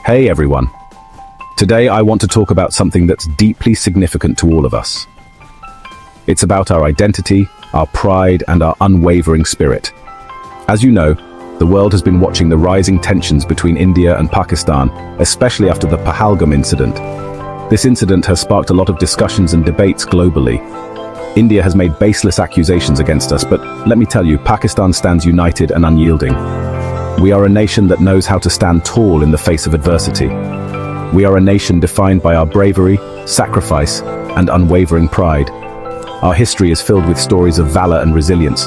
Hey everyone. Today I want to talk about something that's deeply significant to all of us. It's about our identity, our pride, and our unwavering spirit. As you know, the world has been watching the rising tensions between India and Pakistan, especially after the Pahalgam incident. This incident has sparked a lot of discussions and debates globally. India has made baseless accusations against us, but let me tell you, Pakistan stands united and unyielding. We are a nation that knows how to stand tall in the face of adversity. We are a nation defined by our bravery, sacrifice, and unwavering pride. Our history is filled with stories of valor and resilience.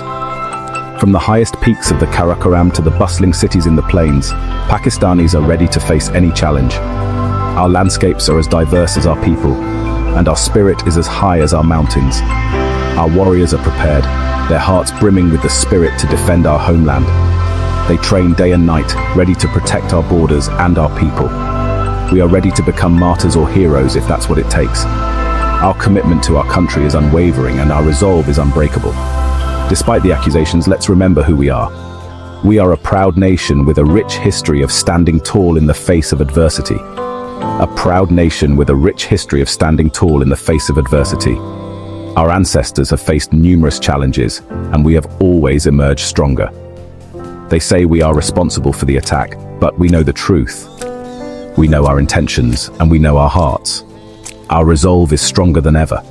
From the highest peaks of the Karakoram to the bustling cities in the plains, Pakistanis are ready to face any challenge. Our landscapes are as diverse as our people, and our spirit is as high as our mountains. Our warriors are prepared, their hearts brimming with the spirit to defend our homeland. They train day and night, ready to protect our borders and our people. We are ready to become martyrs or heroes if that's what it takes. Our commitment to our country is unwavering and our resolve is unbreakable. Despite the accusations, let's remember who we are. We are a proud nation with a rich history of standing tall in the face of adversity. A proud nation with a rich history of standing tall in the face of adversity. Our ancestors have faced numerous challenges, and we have always emerged stronger. They say we are responsible for the attack, but we know the truth. We know our intentions, and we know our hearts. Our resolve is stronger than ever.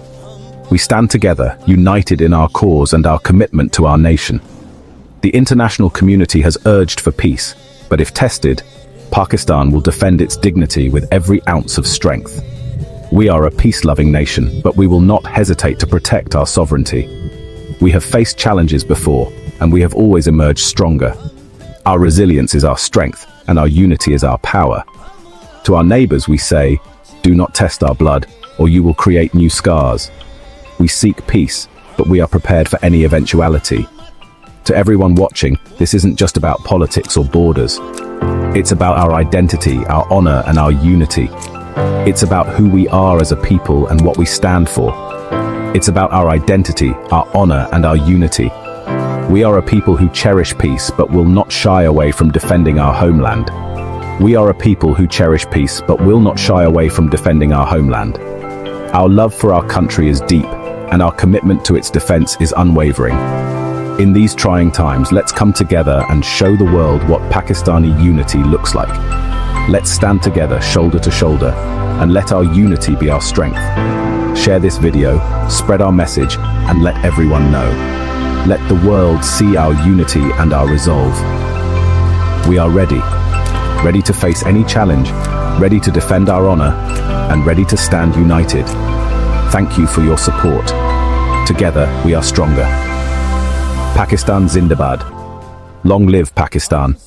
We stand together, united in our cause and our commitment to our nation. The international community has urged for peace, but if tested, Pakistan will defend its dignity with every ounce of strength. We are a peace-loving nation, but we will not hesitate to protect our sovereignty. We have faced challenges before, and we have always emerged stronger. Our resilience is our strength, and our unity is our power. To our neighbors we say, do not test our blood, or you will create new scars. We seek peace, but we are prepared for any eventuality. To everyone watching, this isn't just about politics or borders. It's about our identity, our honor, and our unity. It's about who we are as a people and what we stand for. It's about our identity, our honor, and our unity. We are a people who cherish peace, but will not shy away from defending our homeland. We are a people who cherish peace, but will not shy away from defending our homeland. Our love for our country is deep, and our commitment to its defense is unwavering. In these trying times, let's come together and show the world what Pakistani unity looks like. Let's stand together, shoulder to shoulder, and let our unity be our strength. Share this video, spread our message, and let everyone know. Let the world see our unity and our resolve. We are ready to face any challenge, ready to defend our honor, and ready to stand united. Thank you for your support. Together, we are stronger. Pakistan Zindabad. Long live Pakistan.